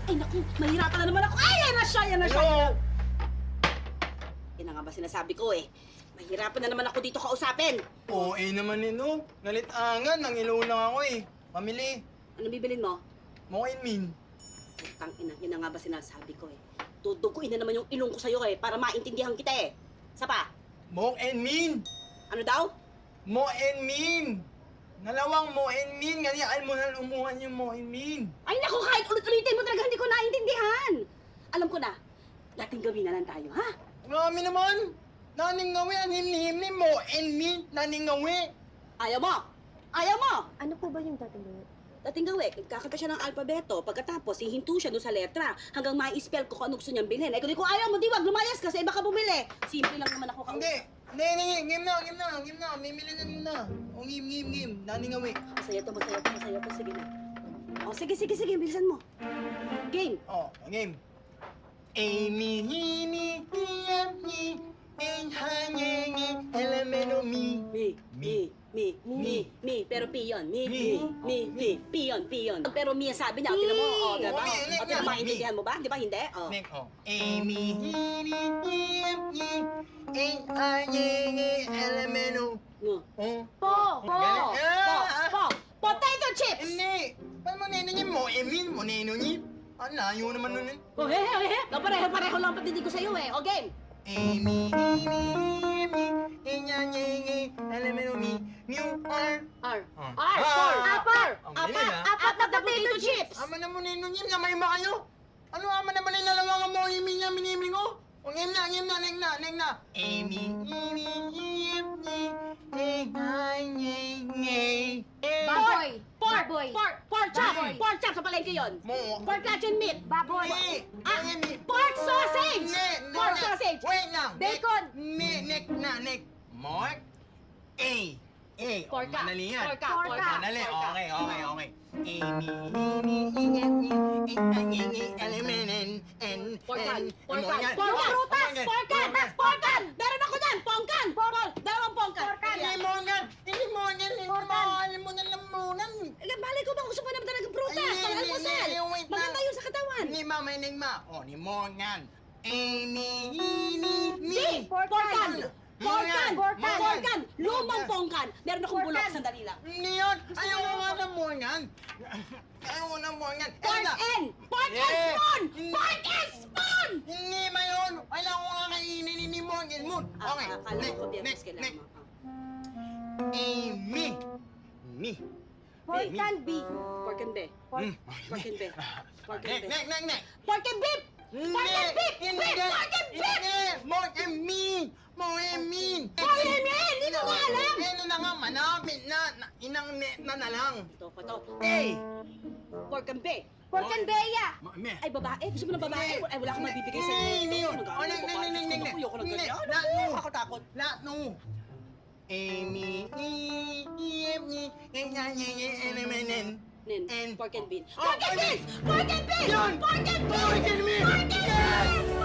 Ay, naku, mahirapan na naman ako. Ay, yan na siya, yan na siya. Hello? Yan na nga ba sinasabi ko eh. Mahirapan na naman ako dito kausapin. Oo, naman no. Nalit-angan, nangilaw lang ako eh. Pamili. Ano bibilin mo? Mokin min. Tangina, yan na nga ba sinasabi ko eh. Tuduguin na naman yung ilong ko sa'yo eh, para maintindihan kita eh. Isa pa, Mokin min. ano daw? Mokin min. Nalawang mokin min. Ganyan mo na umuhan yung mokin min. Ay naku, kahit ulit-ulitin mo talaga hindi ko naintindihan. Alam ko na, dating gawin na lang tayo, ha? Marami naman. Naning ngawi, anhim-him ni mokin min. Naning ngawi. Ayaw mo! Ayaw mo! Ano po ba yung dating gawin? Dating gawin, kakanta siya ng alpabeto. Pagkatapos, hihinto siya doon sa letra hanggang ma-spell ko kung anong gusto niyang bilhin. Eh, kung ayaw mo, di wag, lumayas ka sa iba ka bumili. Simple lang naman ako kausap. Hindi, game na. Mimili na muna. O, game. Naning ngawi. Masaya to. Sige na. O, sige, bilisan mo. Game. Oh, game. Amy, hini, hiyami, enhanyengi, elemento mi. Mi. Pero P yun. Mi. P yun. Pero Mi ang sabi niya. Tinan mo, diba? Mi. O, tinan mo, maintindihan mo ba? Di ba hindi? O. Nick, oh. Amy, hini, hiyami, enhanyengi, elemento. No. Oh. Po! Potato chips! Hindi. Paano mo niningin mo? Emin mo niningin? Ang layo naman nun eh. Oh, he. Pareho lang patinig ko sa'yo eh. O, game. Amy, enhanyengi, elemento mi, new R. R. Ah. Apar! Ang bilis, ah. Apat na potato chips! Ama na mo niningin, gamay ba kayo? Ano ama naman yung lalawangan mo, Amy niya, miniming ko? O, game na. Amy, enhanyengi, Baboy! Pork chop! Baboy. Pork chop sa palengke yun! Mo. Pork luncheon meat! Baboy! Pork sausage! Pork sausage! Wait lang. Bacon. Nick. Mark. A. Porka. Madali yan. Porka. Madali. Okay. Porkan. Prutas. Porkan! Meron ako dyan! Pongkan! Dalawang pongkan! Hindi mo na lamunan. Malay ko ba gusto mo naman talaga prutas? Pang almusal! Wait lang. Maganda yun sa katawan! Ni Mama, O, ni Morgan. Amy, Porkan! Morgan. Lumang pongkan! Meron akong bulok, sandali lang. Hindi yun. Ayaw ko nga ng Morgan. Pork and! Pork and Yeah. spoon! Mm. Pork and spoon! Hindi ba yun? Kailangan ko nga kainin ni Morgan Moon. Okay, Akala ko biyernes kailangan next. mo. Amy. Pork and beef! Pork and beef. Pork and beef. Pork and beef. Next. Pork and beef! Pork and beef! Pork and beef! More and mean. Hindi ko nga alam! Ano na nga, manapit na. Inang net na lang. Ito ko to. Hey! Pork and beef. Pork and beya! Ay, babae? Gusto mo ng babae? Ay, wala akong mabibigay sa iyo. Hindi yun. Ayoko na ganyan. Nakakatakot. Lahat no. Amy, Nen, pork and bean. Oh, Pork and beans! Pork and beans! Yun! Pork and beans! Pork and beans! Pork and beans!